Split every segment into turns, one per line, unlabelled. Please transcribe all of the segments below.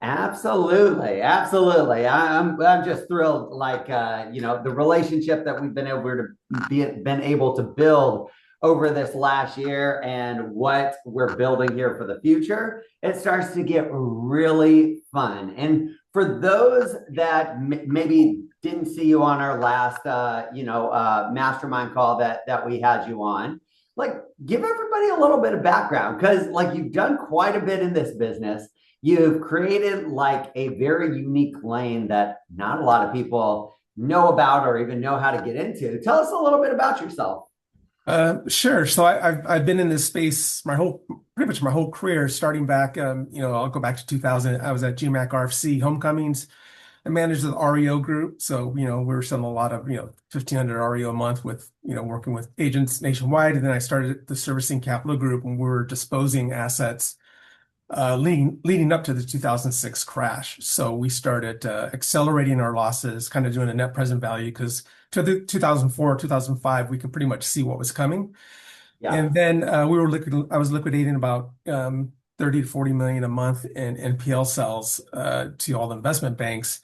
Absolutely, absolutely. I'm just thrilled, like the relationship that we've been able to build over this last year and what we're building here for the future. It starts to get really fun. And for those that maybe didn't see you on our last mastermind call that we had you on, like give everybody a little bit of background because like you've done quite a bit in this business. You've created like a very unique lane that not a lot of people know about or even know how to get into. Tell us a little bit about yourself.
Sure. So I've been in this space pretty much my whole career, starting back. I'll go back to 2000. I was at GMAC RFC Homecomings. I managed the REO group, so we were selling a lot of 1,500 REO a month with working with agents nationwide. And then I started the servicing capital group, and we were disposing assets leading up to the 2006 crash. So we started accelerating our losses, kind of doing a net present value because to the 2004, 2005, we could pretty much see what was coming.
Yeah.
And then I was liquidating about 30 to 40 million a month in NPL sales to all the investment banks.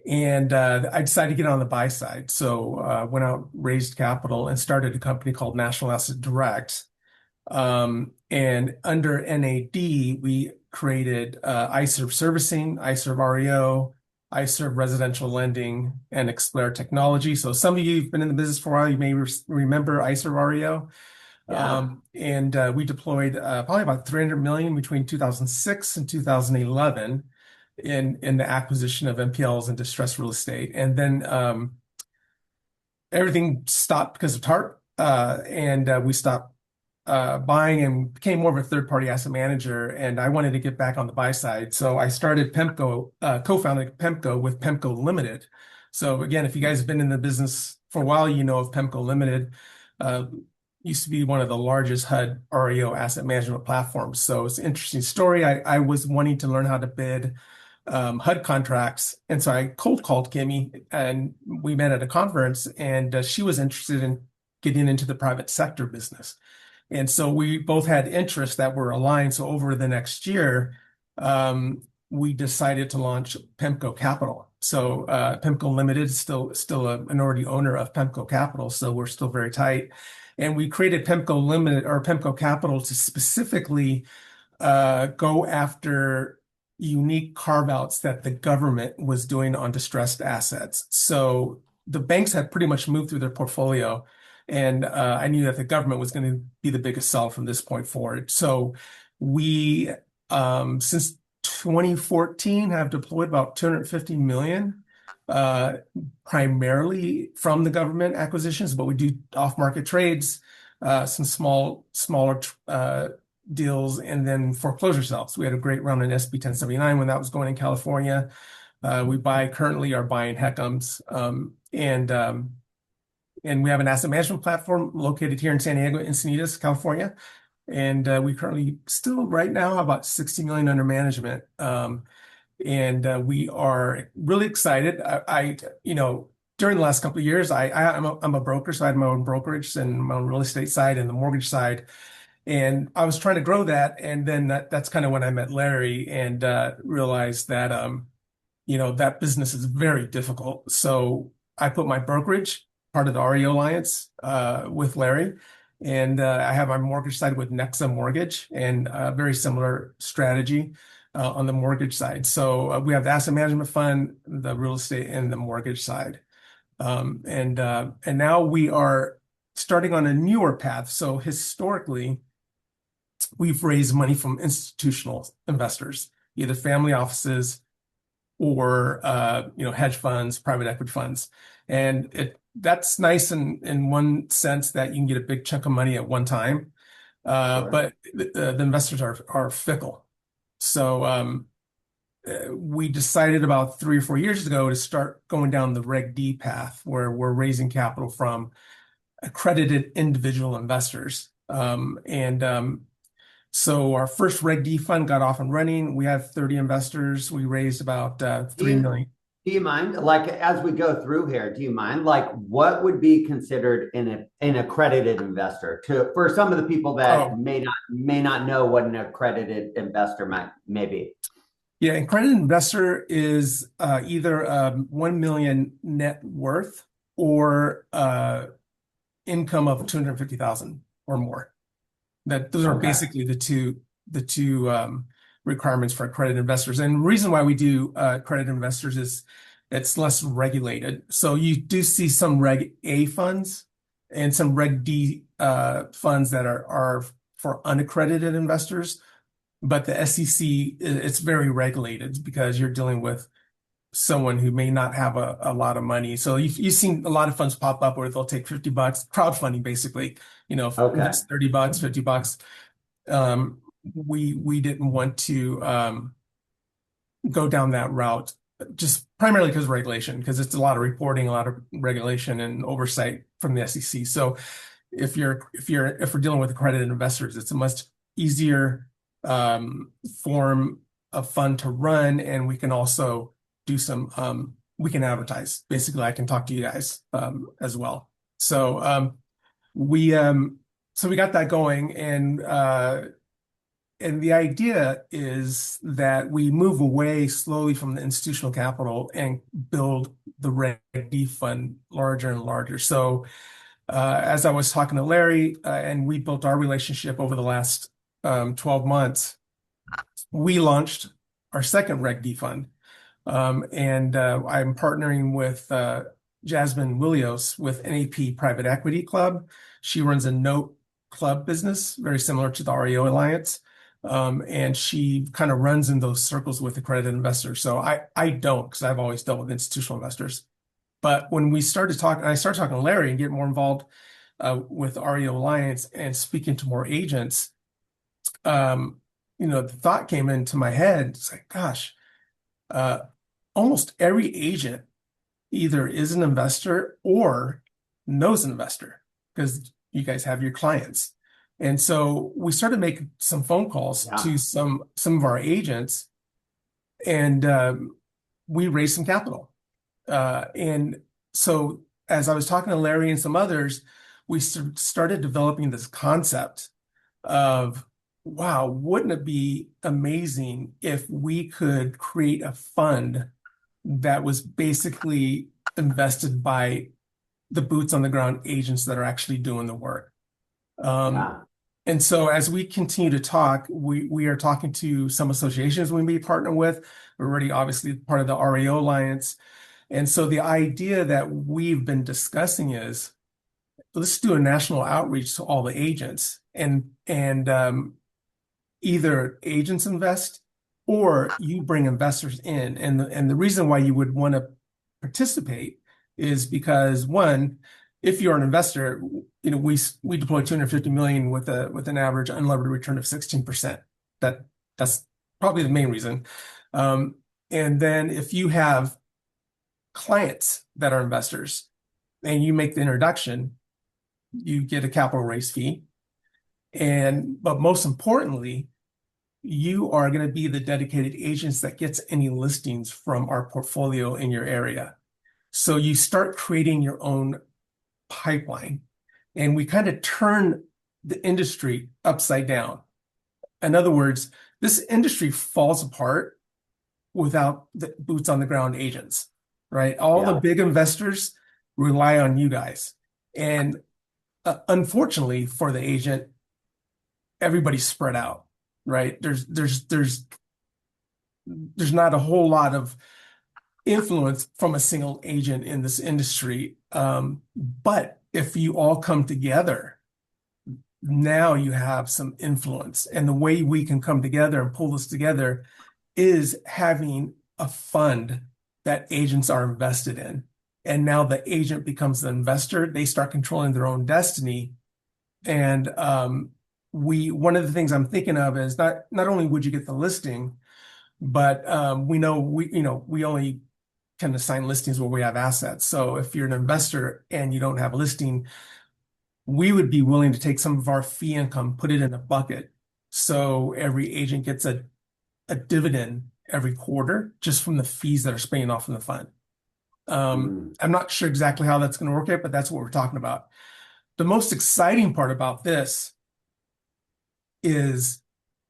And I decided to get on the buy side. So went out, raised capital, and started a company called National Asset Direct. And under NAD, we created iServe Servicing, iServe REO, iServe Residential Lending, and Explair Technology. So some of you who've been in the business for a while, you may remember iServe REO.
Yeah.
And we deployed probably about 300 million between 2006 and 2011 in the acquisition of NPLs and distressed real estate. And then everything stopped because of TARP, and we stopped buying and became more of a third-party asset manager. And I wanted to get back on the buy side. So I started PEMCO, co-founded PEMCO with PEMCO Limited. So again, if you guys have been in the business for a while, you know of PEMCO Limited. Used to be one of the largest HUD REO asset management platforms. So it's an interesting story. I was wanting to learn how to bid HUD contracts. And so I cold called Kimmy and we met at a conference, and she was interested in getting into the private sector business. And so we both had interests that were aligned. So over the next year, we decided to launch PEMCO Capital. So PEMCO Limited is still a minority owner of PEMCO Capital. So we're still very tight. And we created PEMCO Limited or PEMCO Capital to specifically go after unique carve-outs that the government was doing on distressed assets. So the banks had pretty much moved through their portfolio, and I knew that the government was going to be the biggest seller from this point forward. So we, since 2014, have deployed about 250 million, primarily from the government acquisitions, but we do off-market trades, some smaller deals, and then foreclosure sales. We had a great run in SB 1079 when that was going in California. We currently are buying HECMs, and we have an asset management platform located here in San Diego, Encinitas, California. And we currently still right now have about 60 million under management. And we are really excited. During the last couple of years, I'm a broker, so I had my own brokerage and my own real estate side and the mortgage side. And I was trying to grow that. And then that's kind of when I met Larry and realized that, that business is very difficult. So I put my brokerage, part of the REO Alliance, with Larry. And I have my mortgage side with Nexa Mortgage, and a very similar strategy on the mortgage side. So we have the asset management fund, the real estate, and the mortgage side. And now we are starting on a newer path. So historically, we've raised money from institutional investors, either family offices or hedge funds, private equity funds. And that's nice in one sense that you can get a big chunk of money at one time.
Sure.
But the investors are fickle. So we decided about 3 or 4 years ago to start going down the Reg D path, where we're raising capital from accredited individual investors. So our first Reg D fund got off and running. We have 30 investors. We raised about
Do
3
you
million.
do you mind, like as we go through here, do you mind like what would be considered an accredited investor to for some of the people that
Oh,
may not know what an accredited investor may be?
Yeah, and credit investor is either 1 million net worth or income of 250,000 or more. That those are
Okay.
basically the two requirements for accredited investors. And the reason why we do accredited investors is it's less regulated. So you do see some Reg A funds and some Reg D funds that are for unaccredited investors. But the SEC, it's very regulated because you're dealing with someone who may not have a lot of money. So you've seen a lot of funds pop up where they'll take $50, crowdfunding basically,
Okay.
invest $30, $50. Um, we didn't want to go down that route just primarily because of regulation, because it's a lot of reporting, a lot of regulation and oversight from the SEC. So if we're dealing with accredited investors, it's a much easier form of fund to run, and we can also do some we can advertise. Basically, I can talk to you guys as well. So we so we got that going, and the idea is that we move away slowly from the institutional capital and build the Reg D fund larger and larger. So as I was talking to Larry, and we built our relationship over the last 12 months, we launched our second Reg D fund. And I'm partnering with Jasmine Willios with NAP Private Equity Club. She runs a note club business, very similar to the REO Alliance. And she kind of runs in those circles with accredited investors. So I don't, because I've always dealt with institutional investors. But when we started talking, I started talking to Larry and get more involved with REO Alliance and speaking to more agents, the thought came into my head. It's like, gosh, uh, almost every agent either is an investor or knows an investor because you guys have your clients. And so we started making some phone calls
Yeah.
to some of our agents, and we raised some capital. And so as I was talking to Larry and some others, we started developing this concept of, wow, wouldn't it be amazing if we could create a fund that was basically invested by the boots on the ground agents that are actually doing the work. Um,
Yeah.
and so as we continue to talk, we are talking to some associations we may partner with. We're already obviously part of the REO Alliance. And so the idea that we've been discussing is let's do a national outreach to all the agents and either agents invest or you bring investors in. And the reason why you would want to participate is because one, if you're an investor, we deploy 250 million with an average unlevered return of 16%. That's probably the main reason. And then if you have clients that are investors and you make the introduction, you get a capital raise fee. But most importantly, you are going to be the dedicated agents that gets any listings from our portfolio in your area. So you start creating your own pipeline, and we kind of turn the industry upside down. In other words, this industry falls apart without the boots on the ground agents, right? All the
Yeah.
big investors rely on you guys. And unfortunately for the agent, everybody's spread out, right? There's not a whole lot of influence from a single agent in this industry. But if you all come together, now you have some influence. And the way we can come together and pull this together is having a fund that agents are invested in. And now the agent becomes the investor. They start controlling their own destiny. And one of the things I'm thinking of is not only would you get the listing, but we only can assign listings where we have assets. So if you're an investor and you don't have a listing, we would be willing to take some of our fee income, put it in a bucket. So every agent gets a dividend every quarter just from the fees that are spinning off in the fund.
Mm.
I'm not sure exactly how that's going to work out, but that's what we're talking about. The most exciting part about this is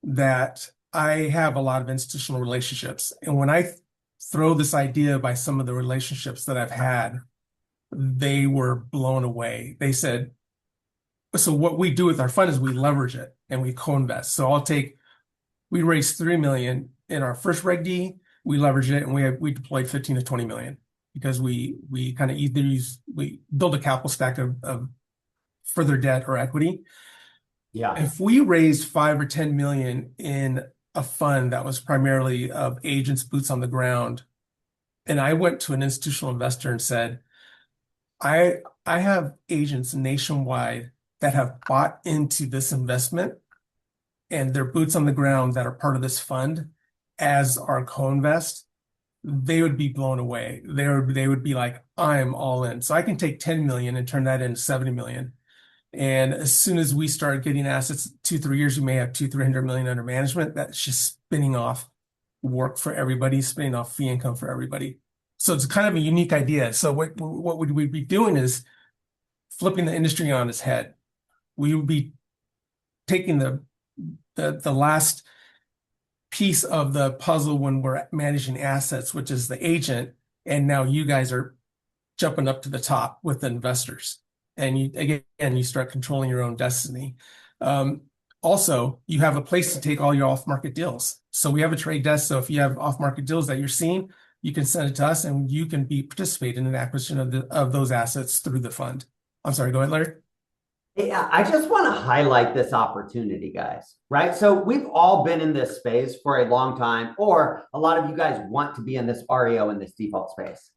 that I have a lot of institutional relationships. And when I throw this idea by some of the relationships that I've had, they were blown away. They said, so what we do with our fund is we leverage it and we co-invest. So we raised 3 million in our first Reg D, we leveraged it and we deployed 15 to 20 million because we kind of we build a capital stack of further debt or equity.
Yeah.
If we raised 5 or 10 million in a fund that was primarily of agents, boots on the ground, and I went to an institutional investor and said, I have agents nationwide that have bought into this investment and they're boots on the ground that are part of this fund as our co-invest, they would be blown away. They would be like, I'm all in. So I can take 10 million and turn that into 70 million. And as soon as we start getting assets, 2, 3 years, we may have 300 million under management. That's just spinning off work for everybody, spinning off fee income for everybody. So it's kind of a unique idea. So what would we be doing is flipping the industry on its head. We would be taking the last piece of the puzzle when we're managing assets, which is the agent, and now you guys are jumping up to the top with the investors. And you start controlling your own destiny. Also, you have a place to take all your off-market deals. So we have a trade desk. So if you have off-market deals that you're seeing, you can send it to us, and you can participate in an acquisition of those assets through the fund. I'm sorry. Go ahead, Larry.
Yeah, I just want to highlight this opportunity, guys, right? So we've all been in this space for a long time, or a lot of you guys want to be in this REO in this default space.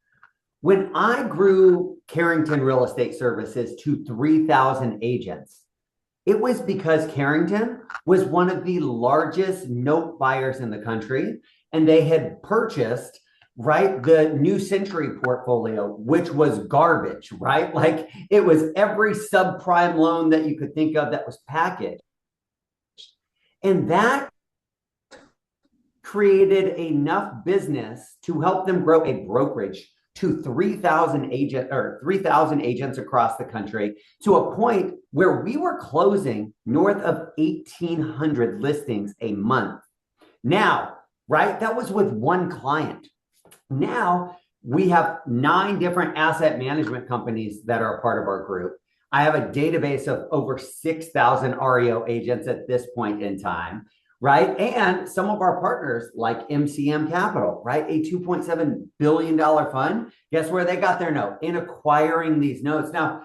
When I grew Carrington Real Estate Services to 3,000 agents, it was because Carrington was one of the largest note buyers in the country, and they had purchased, right, the New Century portfolio, which was garbage, right? Like it was every subprime loan that you could think of that was packaged. And that created enough business to help them grow a brokerage to 3,000 agents across the country, to a point where we were closing north of 1,800 listings a month. Now, right, that was with one client. Now we have 9 different asset management companies that are a part of our group. I have a database of over 6,000 REO agents at this point in time, right? And some of our partners like MCM Capital, right? A $2.7 billion fund. Guess where they got their note? In acquiring these notes. Now,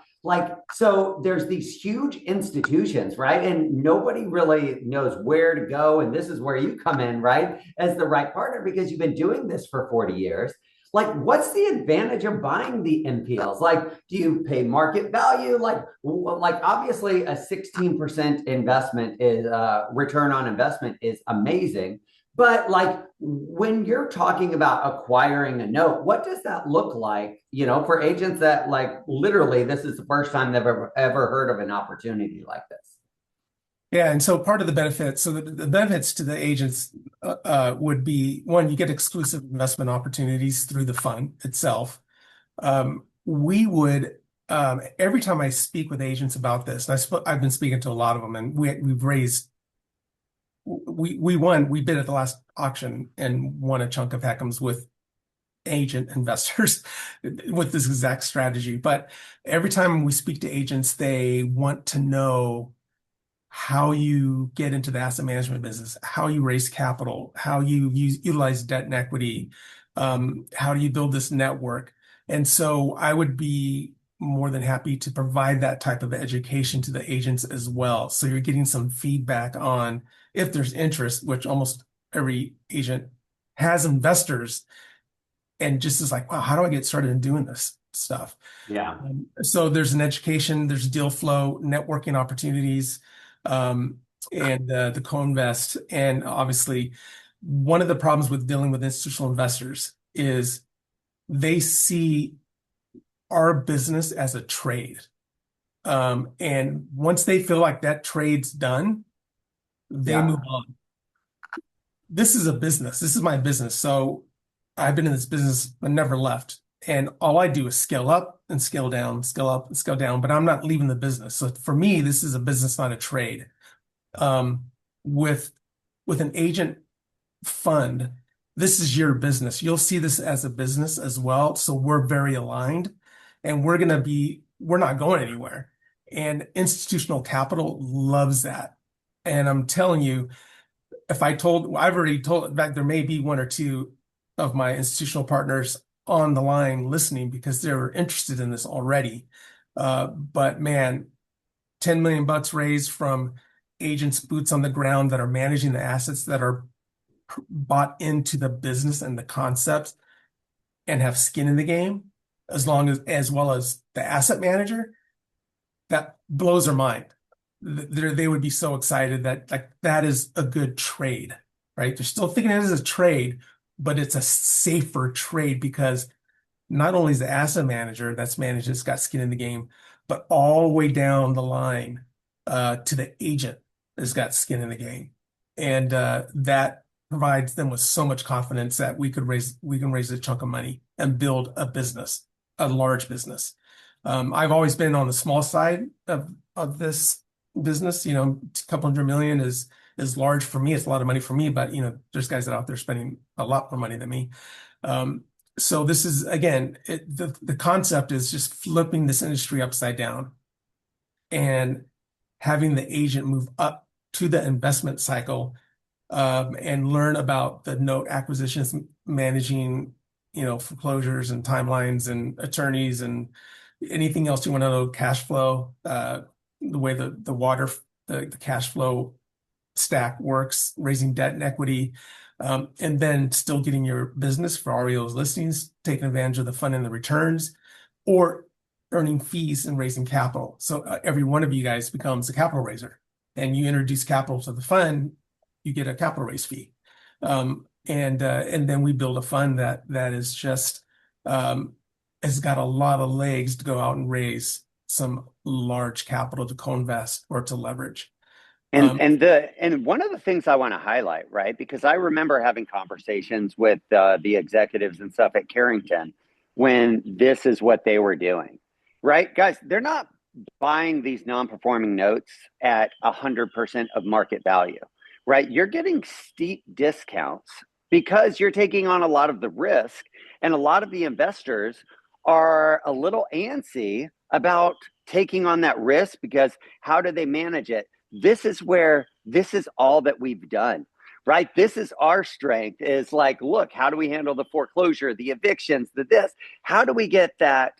so there's these huge institutions, right? And nobody really knows where to go. And this is where you come in, right? As the right partner, because you've been doing this for 40 years. Like, what's the advantage of buying the NPLs? Like, do you pay market value? Like obviously a 16% investment is return on investment is amazing. But like when you're talking about acquiring a note, what does that look like, for agents that like literally this is the first time they've ever heard of an opportunity like this?
Yeah, and so part of the benefits, so the benefits to the agents would be, one, you get exclusive investment opportunities through the fund itself. We would, every time I speak with agents about this, and I've been speaking to a lot of them, and we've raised, we bid at the last auction and won a chunk of Heckams with agent investors with this exact strategy. But every time we speak to agents, they want to know how you get into the asset management business, how you raise capital, how you utilize debt and equity, how do you build this network. And so I would be more than happy to provide that type of education to the agents as well. So you're getting some feedback on if there's interest, which almost every agent has investors, and just is like, wow, how do I get started in doing this stuff?
Yeah.
So there's an education, there's deal flow, networking opportunities, and the co-invest. And obviously, one of the problems with dealing with institutional investors is they see our business as a trade. And once they feel like that trade's done, they move on. This is a business. This is my business. So I've been in this business and never left. And all I do is scale up and scale down, scale up and scale down, but I'm not leaving the business. So for me, this is a business, not a trade. With with an agent fund, this is your business. You'll see this as a business as well. So we're very aligned and we're not going anywhere. And institutional capital loves that. And I'm telling you, I've already told, in fact, there may be one or two of my institutional partners on the line listening because they're interested in this already. But man, 10 million bucks raised from agents, boots on the ground that are managing the assets that are bought into the business and the concepts and have skin in the game, as well as the asset manager, that blows their mind. They would be so excited that like that is a good trade, right? They're still thinking it is a trade, but it's a safer trade because not only is the asset manager that's managed it's got skin in the game, but all the way down the line to the agent has got skin in the game. And that provides them with so much confidence that we can raise a chunk of money and build a business, a large business. I've always been on the small side of this business. You know, a couple hundred million is large for me. It's a lot of money for me, but you know, there's guys that are out there spending a lot more money than me. So this is again, the concept is just flipping this industry upside down and having the agent move up to the investment cycle and learn about the note acquisitions, managing, you know, foreclosures and timelines and attorneys and anything else you want to know, cash flow, the way the cash flow stack works, raising debt and equity, and then still getting your business for REO's listings, taking advantage of the fund and the returns, or earning fees and raising capital. So every one of you guys becomes a capital raiser, and you introduce capital to the fund, you get a capital raise fee, and then we build a fund that is just has got a lot of legs to go out and raise some large capital to co-invest or to leverage.
And one of the things I want to highlight, right? Because I remember having conversations with the executives and stuff at Carrington when this is what they were doing, right? Guys, they're not buying these non-performing notes at 100% of market value, right? You're getting steep discounts because you're taking on a lot of the risk, and a lot of the investors are a little antsy about taking on that risk because how do they manage it? This is all that we've done, right? This is our strength is like, look, how do we handle the foreclosure, the evictions, how do we get that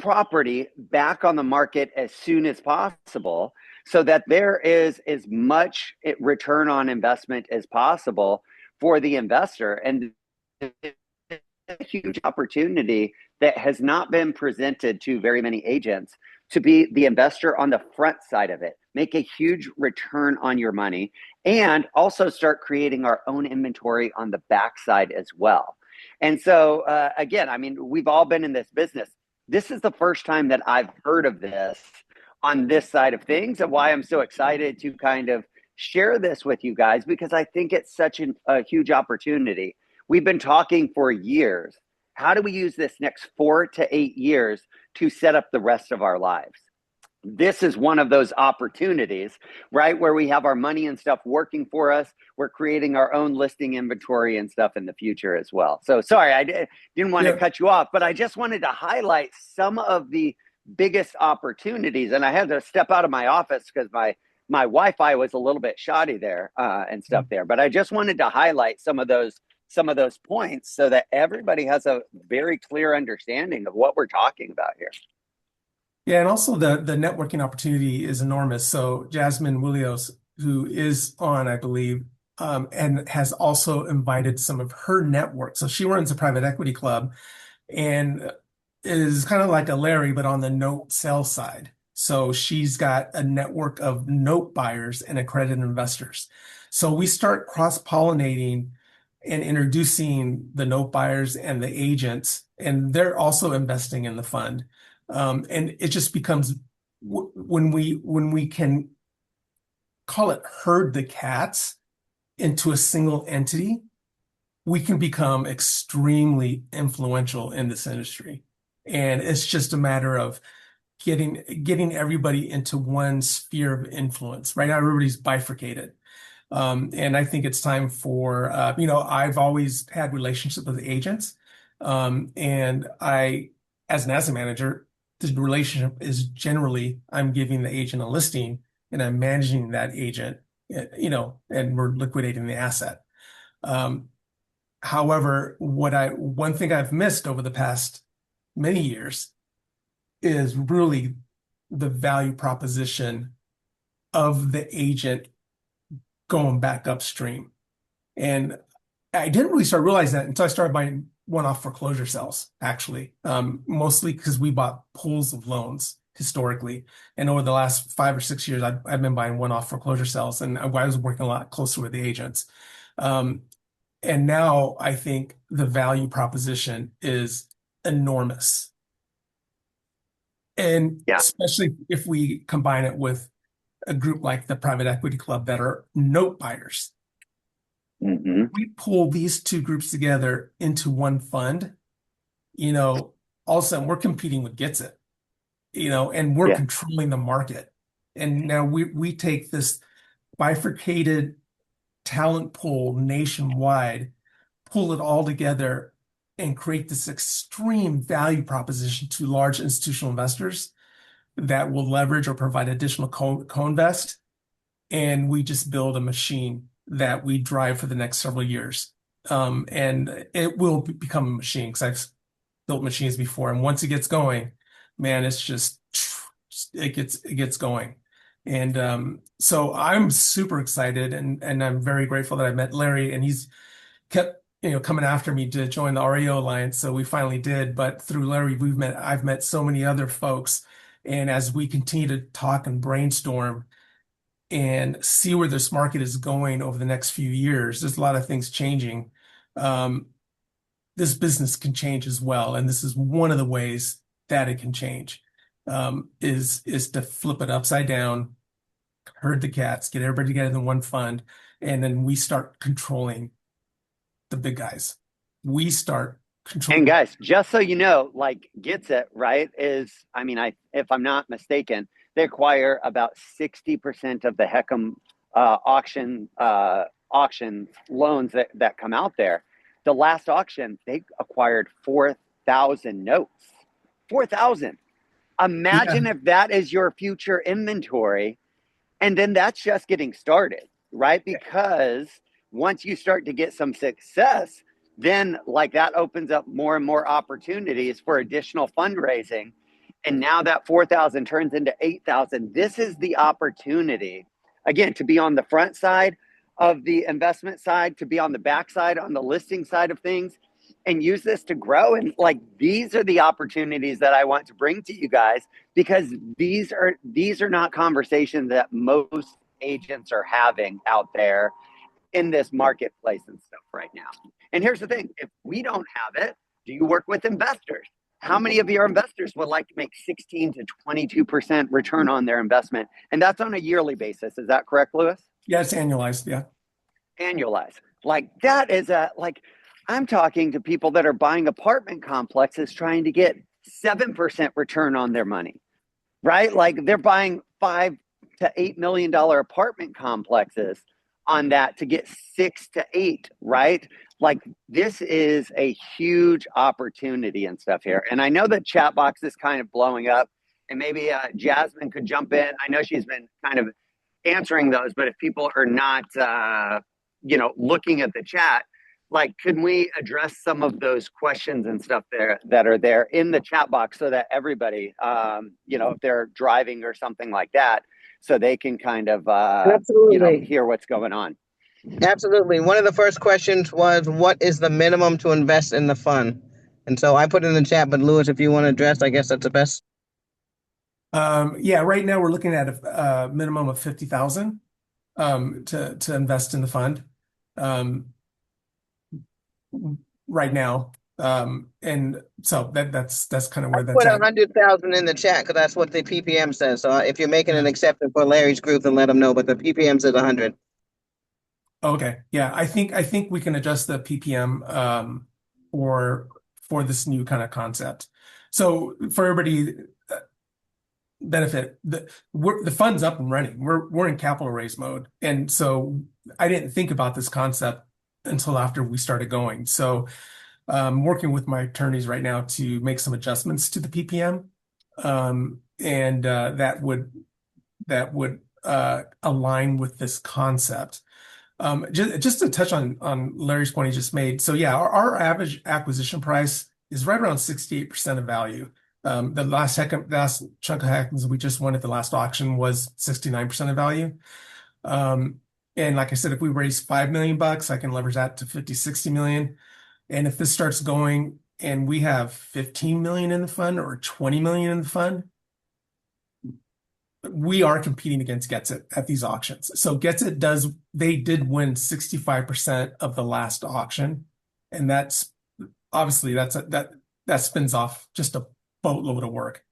property back on the market as soon as possible so that there is as much return on investment as possible for the investor? And a huge opportunity that has not been presented to very many agents to be the investor on the front side of it, make a huge return on your money, and also start creating our own inventory on the backside as well. And so, again, I mean, we've all been in this business. This is the first time that I've heard of this on this side of things, and why I'm so excited to kind of share this with you guys, because I think it's such a huge opportunity. We've been talking for years. How do we use this next 4 to 8 years to set up the rest of our lives? This is one of those opportunities, right? Where we have our money and stuff working for us. We're creating our own listing inventory and stuff in the future as well. So sorry, I didn't want to cut you off, but I just wanted to highlight some of the biggest opportunities. And I had to step out of my office because my Wi-Fi was a little bit shoddy there and stuff there. But I just wanted to highlight some of those points so that everybody has a very clear understanding of what we're talking about here.
Yeah, and also the networking opportunity is enormous. So Jasmine Willios, who is on, I believe, and has also invited some of her network. So she runs a private equity club and is kind of like a Larry, but on the note sell side. So she's got a network of note buyers and accredited investors. So we start cross-pollinating and introducing the note buyers and the agents, and they're also investing in the fund. And it just becomes when we can call it herd the cats into a single entity, we can become extremely influential in this industry. And it's just a matter of getting everybody into one sphere of influence. Right now, everybody's bifurcated. And I think it's time for, I've always had relationships with agents. And as an asset manager, the relationship is generally I'm giving the agent a listing and I'm managing that agent, and we're liquidating the asset. Um, However, one thing I've missed over the past many years is really the value proposition of the agent going back upstream. And I didn't really start realizing that until I started buying one-off foreclosure sales, actually, mostly because we bought pools of loans historically. And over the last 5 or 6 years, I've been buying one-off foreclosure sales, and I was working a lot closer with the agents. Um, and now I think the value proposition is enormous. And
Yeah.
especially if we combine it with a group like the private equity club that are note buyers.
Mm-hmm.
We pull these two groups together into one fund, all of a sudden we're competing with Gets It, and we're
Yeah.
controlling the market. And now we take this bifurcated talent pool nationwide, pull it all together, and create this extreme value proposition to large institutional investors that will leverage or provide additional co-invest. And we just build a machine that we drive for the next several years. And it will become a machine because I've built machines before. And once it gets going, man, it's just it gets going. And so I'm super excited and I'm very grateful that I met Larry and he's kept coming after me to join the REO Alliance. So we finally did. But through Larry, I've met so many other folks. And as we continue to talk and brainstorm and see where this market is going over the next few years, there's a lot of things changing. This business can change as well, and this is one of the ways that it can change. Is to flip it upside down, herd the cats, get everybody together in one fund, and then we start controlling the big guys. We start controlling.
And guys, just so you know, like Gets It, right, if I'm not mistaken, they acquire about 60% of the HECM auction loans that come out there. The last auction, they acquired 4,000 notes. 4,000. Imagine if that is your future inventory. And then that's just getting started, right? Because once you start to get some success, then like that opens up more and more opportunities for additional fundraising. And now that 4,000 turns into 8,000. This is the opportunity, again, to be on the front side of the investment side, to be on the back side, on the listing side of things, and use this to grow. And like, these are the opportunities that I want to bring to you guys, because these are not conversations that most agents are having out there in this marketplace and stuff right now. And here's the thing, if we don't have it, do you work with investors? How many of your investors would like to make 16 to 22% return on their investment? And that's on a yearly basis. Is that correct, Louis?
Yeah, it's annualized. Yeah.
Annualized. Like that is I'm talking to people that are buying apartment complexes trying to get 7% return on their money, right? Like they're buying $5 to $8 million apartment complexes on that to get 6 to 8, right? Like this is a huge opportunity and stuff here. And I know the chat box is kind of blowing up, and maybe Jasmine could jump in. I know she's been kind of answering those, but if people are not, looking at the chat, like, can we address some of those questions and stuff there that are there in the chat box so that everybody, if they're driving or something like that, so they can kind of, hear what's going on.
Absolutely. One of the first questions was, what is the minimum to invest in the fund? And so I put it in the chat, but Louis, if you want to address, I guess that's the best.
Yeah, right now we're looking at a minimum of 50,000 to invest in the fund. Right now. And so that's kind of where that's
put
at.
100,000 in the chat because that's what the PPM says. So if you're making an exception for Larry's group, then let him know. But the PPM says 100.
Okay. Yeah. I think we can adjust the PPM for this new kind of concept. So for everybody, benefit. The fund's up and running. We're in capital raise mode, and so I didn't think about this concept until after we started going. So I'm working with my attorneys right now to make some adjustments to the PPM, and that would align with this concept. Just to touch on Larry's point he just made. So yeah, our average acquisition price is right around 68% of value. The last chunk of heckles we just won at the last auction was 69% of value. And like I said, if we raise $5 million, I can leverage that to 50, 60 million. And if this starts going and we have 15 million in the fund or 20 million in the fund, we are competing against Getsit at these auctions. So Getsit they did win 65% of the last auction. And that's obviously that spins off just a boatload of work.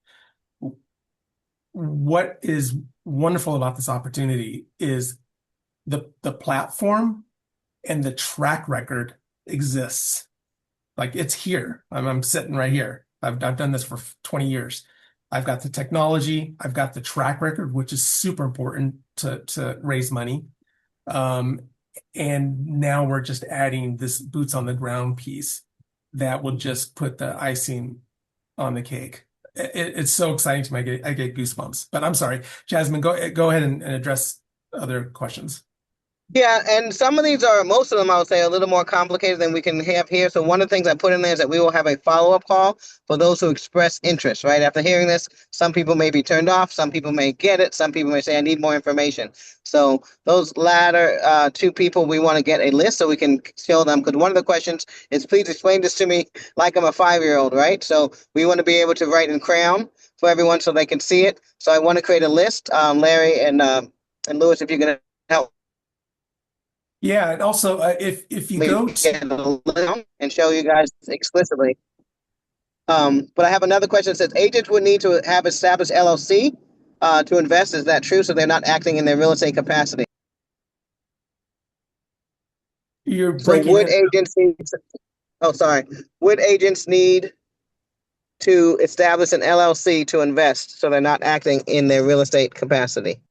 What is wonderful about this opportunity is the platform and the track record exists. Like it's here. I'm sitting right here. I've done this for 20 years. I've got the technology. I've got the track record, which is super important to raise money. And now we're just adding this boots on the ground piece that will just put the icing on the cake. It's so exciting to me. I get goosebumps. But I'm sorry, Jasmine, go ahead and address other questions.
Yeah, and most of them, I would say, a little more complicated than we can have here. So one of the things I put in there is that we will have a follow-up call for those who express interest, right? After hearing this, some people may be turned off, some people may get it, some people may say, I need more information. So those latter two people, we want to get a list so we can show them, because one of the questions is, please explain this to me like I'm a 5-year-old, right? So we want to be able to write in crayon for everyone so they can see it. So I want to create a list, Larry and Louis, if you're going to help.
Yeah, and also if you go to
and show you guys explicitly. But I have another question that says agents would need to have established LLC to invest. Is that true? So they're not acting in their real estate capacity.
You're
So
breaking
would
it.
agents need, would agents need to establish an LLC to invest so they're not acting in their real estate capacity?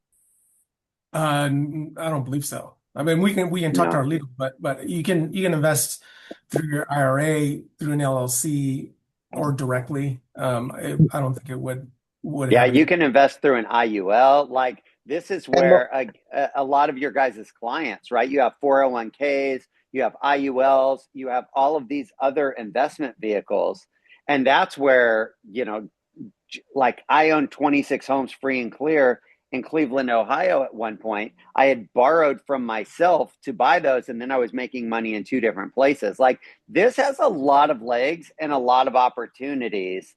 I don't believe so. I mean, we can talk to our legal, but you can invest through your IRA, through an LLC, or directly. I don't think it would.
Yeah, you can invest through an IUL. Like this is where a lot of your guys' clients, right? You have 401ks, you have IULs, you have all of these other investment vehicles, and that's where like I own 26 homes free and clear in Cleveland, Ohio at one point. I had borrowed from myself to buy those, and then I was making money in 2 different places. Like this has a lot of legs and a lot of opportunities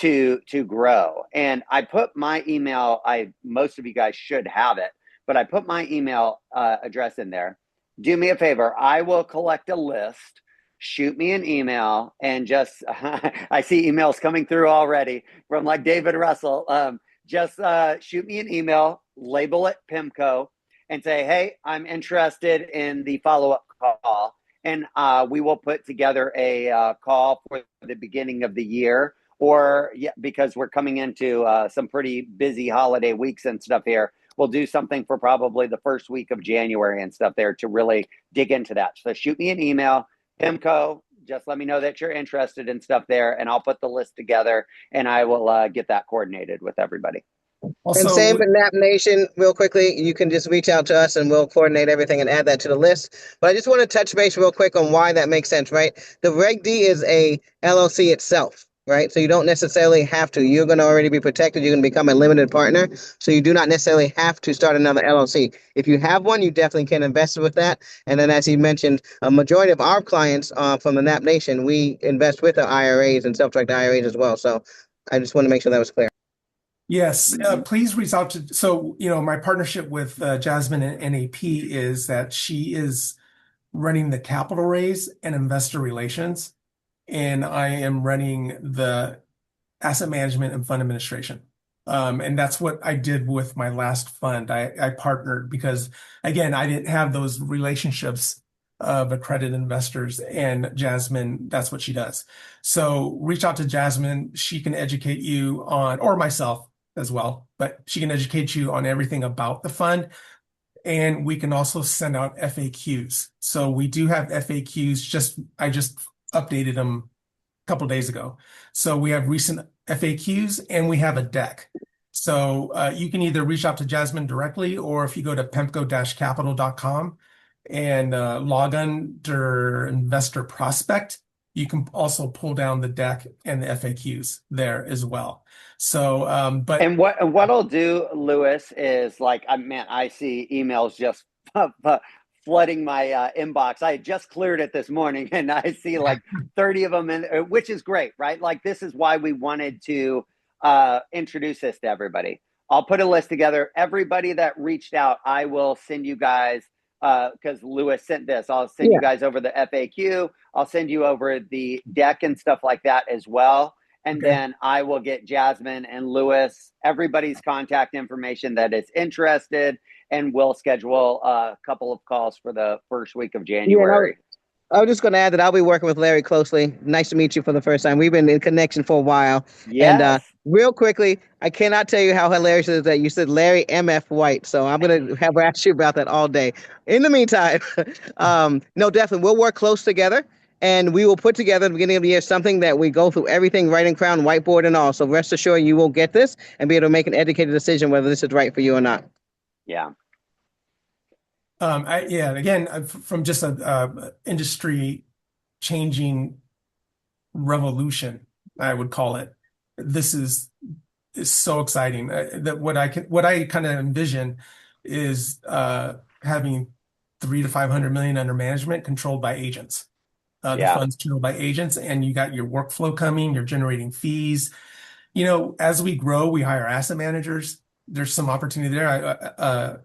to grow. And I put my email, most of you guys should have it, but I put my email address in there. Do me a favor. I will collect a list. Shoot me an email and just, I see emails coming through already from like David Russell. Just shoot me an email, label it PIMCO, and say, hey, I'm interested in the follow-up call. And we will put together a call for the beginning of the year, or because we're coming into some pretty busy holiday weeks and stuff here. We'll do something for probably the first week of January and stuff there to really dig into that. So shoot me an email, PIMCO. Just let me know that you're interested in stuff there, and I'll put the list together, and I will get that coordinated with everybody.
Also,
and same for Nap Nation, real quickly, you can just reach out to us and we'll coordinate everything and add that to the list. But I just want to touch base real quick on why that makes sense, right? The Reg D is a LLC itself, right? So you don't necessarily have to. You're going to already be protected. You're going to become a limited partner. So you do not necessarily have to start another LLC. If you have one, you definitely can invest with that. And then as he mentioned, a majority of our clients from the Nap Nation, we invest with our IRAs and self-directed IRAs as well. So I just want to make sure that was clear.
Yes, please reach out to. So, my partnership with Jasmine and NAP is that she is running the capital raise and investor relations, and I am running the asset management and fund administration. And that's what I did with my last fund. I partnered because, again, I didn't have those relationships of accredited investors, and Jasmine, that's what she does. So reach out to Jasmine. She can educate you on, or myself, as well, but she can educate you on everything about the fund. And we can also send out FAQs. So we do have FAQs. I just updated them a couple days ago. So we have recent FAQs and we have a deck. So you can either reach out to Jasmine directly, or if you go to pemco-capital.com and log under investor prospect, you can also pull down the deck and the FAQs there as well. So,
And what I'll do, Lewis, is like, man, I see emails just flooding my inbox. I just cleared it this morning, and I see like 30 of them, which is great, right? Like, this is why we wanted to introduce this to everybody. I'll put a list together. Everybody that reached out, I will send you guys, because Lewis sent this. I'll send you guys over the FAQ. I'll send you over the deck and stuff like that as well. And then I will get Jasmine and Lewis, everybody's contact information that is interested, and we'll schedule a couple of calls for the first week of January.
I was just going to add that I'll be working with Larry closely. Nice to meet you for the first time. We've been in connection for a while.
Yes.
And real quickly, I cannot tell you how hilarious it is that you said Larry MF White. So I'm going to have asked you about that all day. In the meantime, no, definitely, we'll work close together. And we will put together at the beginning of the year something that we go through everything, writing crown, whiteboard, and all. So rest assured you will get this and be able to make an educated decision whether this is right for you or not.
Yeah.
Again, from just a industry changing revolution, I would call it. This is so exciting. That what I kind of envision is having 300 to 500 million under management, controlled by agents. The fund's controlled by agents, and you got your workflow coming. You're generating fees. As we grow, we hire asset managers. There's some opportunity there.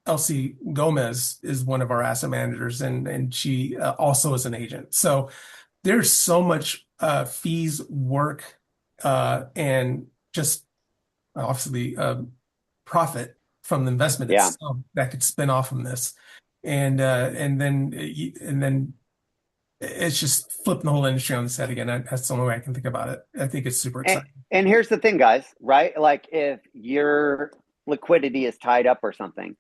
Elsie Gomez is one of our asset managers, and she also is an agent. So there's so much fees, work, and just obviously profit from the investment itself that could spin off from this, and then it's just flipping the whole industry on its head again. That's the only way I can think about it. I think it's super exciting.
And here's the thing, guys, right? Like, if your liquidity is tied up or something,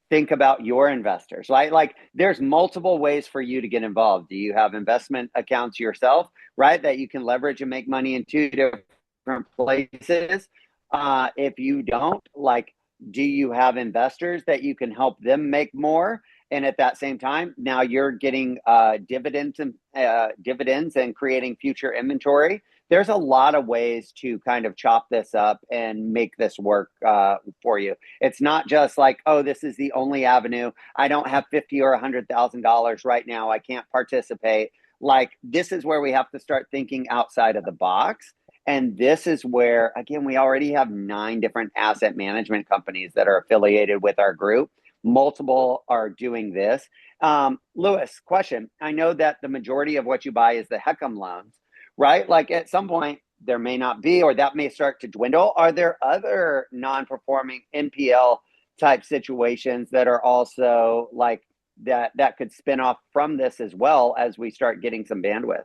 think about your investors, right? Like, there's multiple ways for you to get involved. Do you have investment accounts yourself, right, that you can leverage and make money in 2 different places? If you don't, like, do you have investors that you can help them make more? And at that same time, now you're getting dividends and creating future inventory. There's a lot of ways to kind of chop this up and make this work for you. It's not just like, oh, this is the only avenue. I don't have $50,000 or $100,000 right now. I can't participate. Like, this is where we have to start thinking outside of the box. And this is where, again, we already have 9 different asset management companies that are affiliated with our group. Multiple are doing this. Lewis, question. I know that the majority of what you buy is the HECM loans, right? Like, at some point, there may not be, or that may start to dwindle. Are there other non-performing NPL type situations that are also like that could spin off from this as well as we start getting some bandwidth?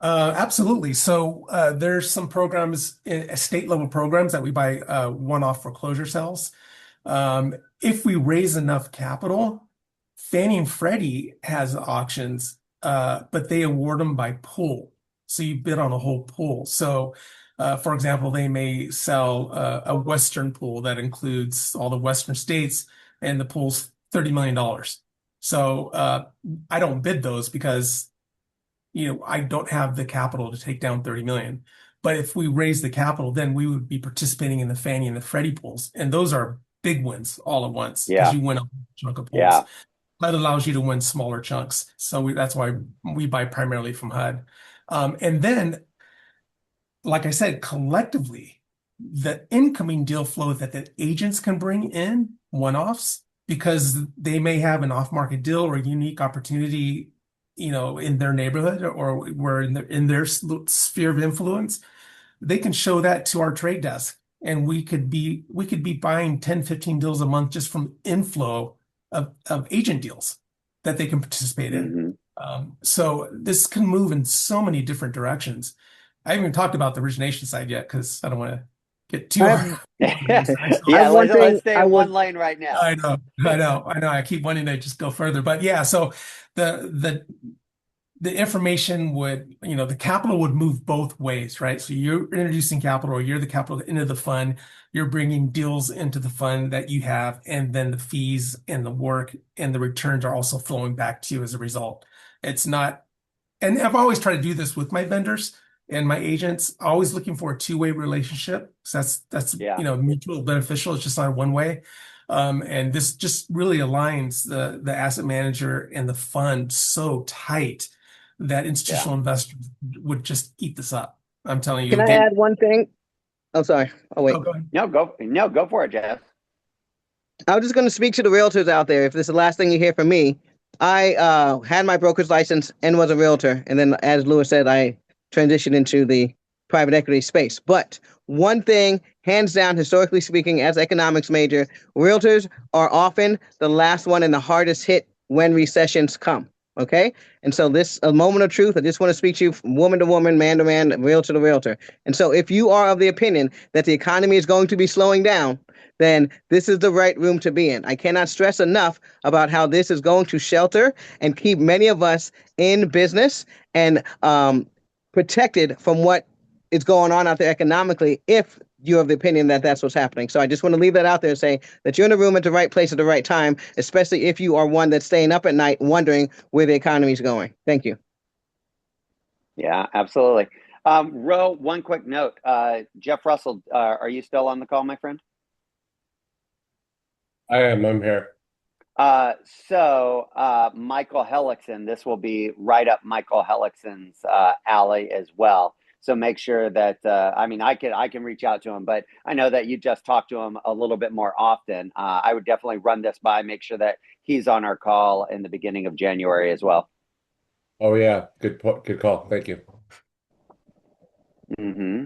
Absolutely. So there's some programs, state level programs, that we buy one-off foreclosure sales. If we raise enough capital, Fannie and Freddie has auctions, but they award them by pool. So you bid on a whole pool. So, for example, they may sell a Western pool that includes all the Western states, and the pool's $30 million. So I don't bid those because I don't have the capital to take down 30 million. But if we raise the capital, then we would be participating in the Fannie and the Freddie pools. And those are big wins all at once, because you win a chunk of pools. That allows you to win smaller chunks. So that's why we buy primarily from HUD. And then, like I said, collectively, the incoming deal flow that the agents can bring in, one-offs, because they may have an off-market deal or a unique opportunity in their neighborhood, or where in their sphere of influence, they can show that to our trade desk, and we could be buying 10, 15 deals a month just from inflow of agent deals that they can participate in. So this can move in so many different directions. I haven't even talked about the origination side yet, because I don't want to get too
I
hard.
have, I
Yeah,
have one thing
let's stay
I
in
would.
one lane right now.
I keep wanting to just go further, but yeah. So the the information would, the capital would move both ways, right? So you're introducing capital, or you're the capital into the fund. You're bringing deals into the fund that you have, and then the fees and the work and the returns are also flowing back to you as a result. It's not, and I've always tried to do this with my vendors and my agents, always looking for a two-way relationship. So that's
Yeah.
mutual beneficial. It's just not one way. And this just really aligns the asset manager and the fund so tight that institutional investors would just eat this up. I'm telling
Can
you.
I
And
add one thing? Oh, sorry. Oh, wait.
Oh, go ahead.
no, go for it, Jeff.
I was just going to speak to the realtors out there. If this is the last thing you hear from me, I had my broker's license and was a realtor. And then, as Lewis said, I transitioned into the private equity space. But one thing, hands down, historically speaking, as economics major, realtors are often the last one and the hardest hit when recessions come. Okay. And so this a moment of truth. I just want to speak to you from woman to woman, man to man, realtor to realtor. And so if you are of the opinion that the economy is going to be slowing down, then this is the right room to be in. I cannot stress enough about how this is going to shelter and keep many of us in business and protected from what is going on out there economically if you're of the opinion that that's what's happening. So I just want to leave that out there and say that you're in the room at the right place at the right time, especially if you are one that's staying up at night wondering where the economy is going. Thank you.
Yeah, absolutely. Ro, one quick note. Jeff Russell, are you still on the call, my friend?
I am. I'm here.
Michael Hellickson, this will be right up Michael Hellickson's alley as well. So make sure that I can reach out to him, but I know that you just talked to him a little bit more often. I would definitely run this by, make sure that he's on our call in the beginning of January as well.
Oh yeah, good call. Thank you.
Mm-hmm.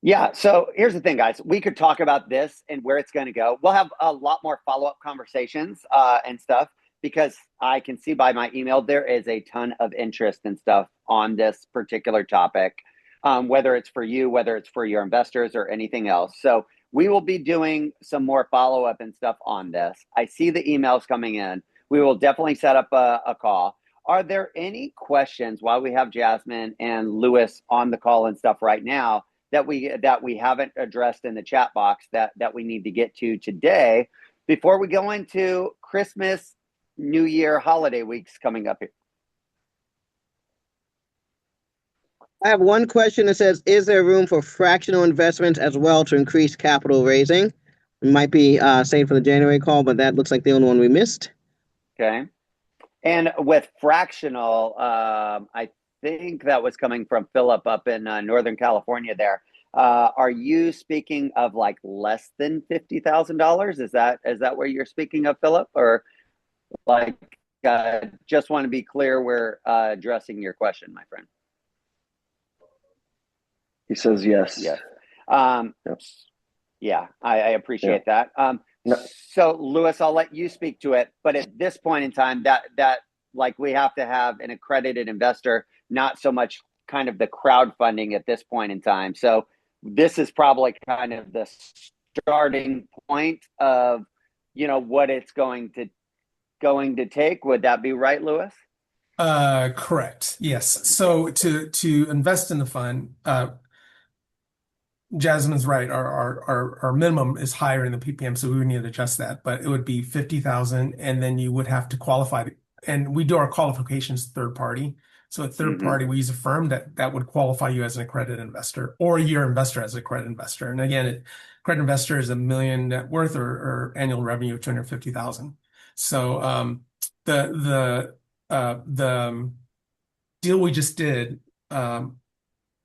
Yeah, so here's the thing, guys. We could talk about this and where it's going to go. We'll have a lot more follow-up conversations and stuff because I can see by my email there is a ton of interest and stuff on this particular topic, whether it's for you, whether it's for your investors or anything else. So we will be doing some more follow-up and stuff on this. I see the emails coming in. We will definitely set up a call. Are there any questions while we have Jasmine and Lewis on the call and stuff right now that we haven't addressed in the chat box that we need to get to today before we go into Christmas, New Year, holiday weeks coming up here?
I have one question that says, is there room for fractional investments as well to increase capital raising? It might be saved for the January call, but that looks like the only one we missed.
Okay. And with fractional, I think that was coming from Philip up in Northern California there. Are you speaking of like less than $50,000? Is that where you're speaking of, Philip? Or like, just want to be clear, we're addressing your question, my friend.
He says yes.
Yes.
Yep.
Yeah, I appreciate that.
No.
So Lewis, I'll let you speak to it, but at this point in time, that like we have to have an accredited investor, not so much kind of the crowdfunding at this point in time. So this is probably kind of the starting point of, what it's going to take. Would that be right, Lewis?
Correct. Yes. So to invest in the fund, Jasmine's right. Our minimum is higher in the PPM, so we would need to adjust that. But it would be 50,000, and then you would have to qualify. And we do our qualifications third party. So at third party, we use a firm that would qualify you as an accredited investor, or your investor as an accredited investor. And again, accredited investor is $1 million net worth or annual revenue of 250,000. So the deal we just did and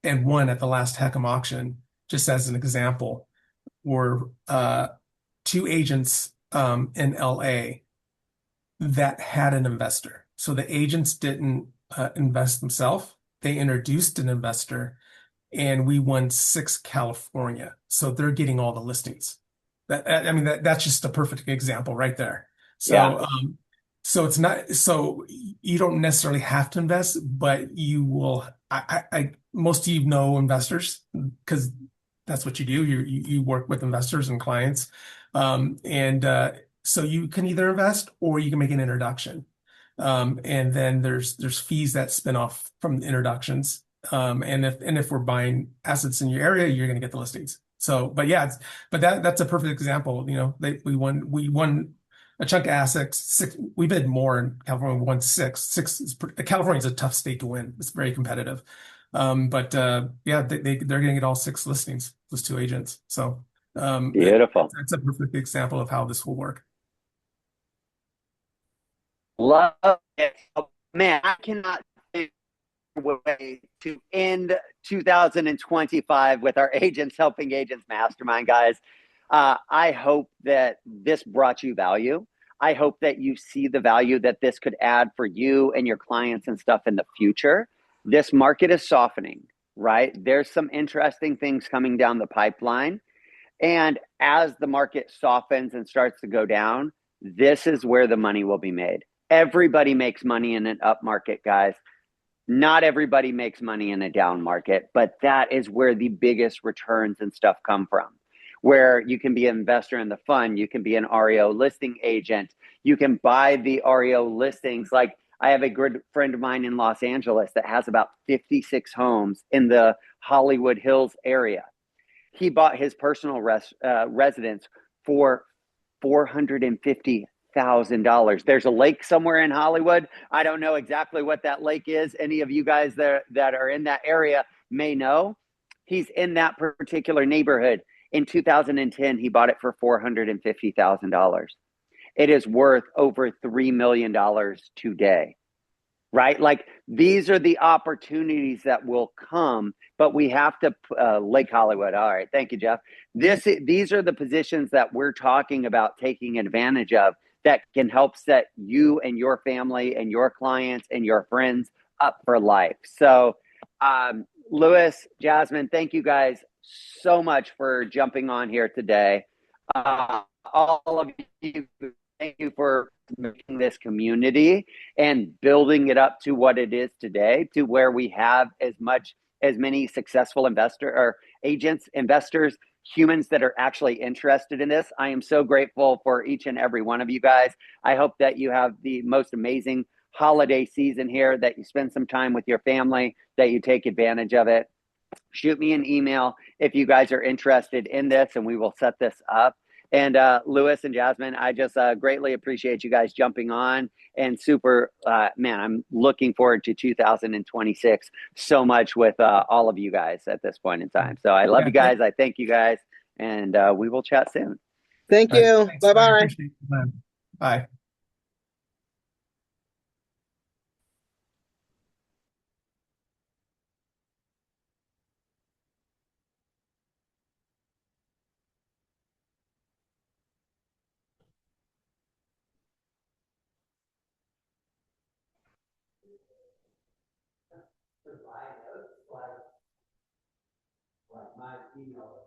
won at the last HECM auction, just as an example, were two agents in LA that had an investor. So the agents didn't invest themselves. They introduced an investor, and we won 6 California. So they're getting all the listings. That's just a perfect example right there. So
Yeah.
So it's not, so you don't necessarily have to invest, but you will. Most of you know investors because that's what you do. You work with investors and clients. So you can either invest or you can make an introduction. And then there's fees that spin off from the introductions. And if we're buying assets in your area, you're going to get the listings. So, but yeah, that's a perfect example. We won a chunk of assets. We bid more in California. We won six. California is a tough state to win. It's very competitive. But yeah, they're going to get all 6 listings, those 2 agents. So
Beautiful.
that's a perfect example of how this will work.
Love it. Man, I cannot think of a way to end 2025 with our Agents Helping Agents Mastermind, guys. I hope that this brought you value. I hope that you see the value that this could add for you and your clients and stuff in the future. This market is softening, right? There's some interesting things coming down the pipeline. And as the market softens and starts to go down, this is where the money will be made. Everybody makes money in an up market, guys. Not everybody makes money in a down market, but that is where the biggest returns and stuff come from. Where you can be an investor in the fund, you can be an REO listing agent, you can buy the REO listings. Like I have a good friend of mine in Los Angeles that has about 56 homes in the Hollywood Hills area. He bought his personal residence for $450,000. There's a lake somewhere in Hollywood. I don't know exactly what that lake is. Any of you guys that are in that area may know. He's in that particular neighborhood. In 2010, he bought it for $450,000. It is worth over $3 million today. Right? Like these are the opportunities that will come, but we have to, Lake Hollywood. All right. Thank you, Jeff. These are the positions that we're talking about taking advantage of that can help set you and your family and your clients and your friends up for life. So, Louis, Jasmine, thank you guys so much for jumping on here today. All of you, thank you for making this community and building it up to what it is today, to where we have as many successful agents, investors, humans that are actually interested in this. I am so grateful for each and every one of you guys. I hope that you have the most amazing holiday season here, that you spend some time with your family, that you take advantage of it. Shoot me an email if you guys are interested in this, and we will set this up. And Louis and Jasmine, I just greatly appreciate you guys jumping on, and man, I'm looking forward to 2026 so much with all of you guys at this point in time. So I love you guys. I thank you guys, and we will chat soon.
Thank you. Bye-bye.
I appreciate it. Bye.
Like my email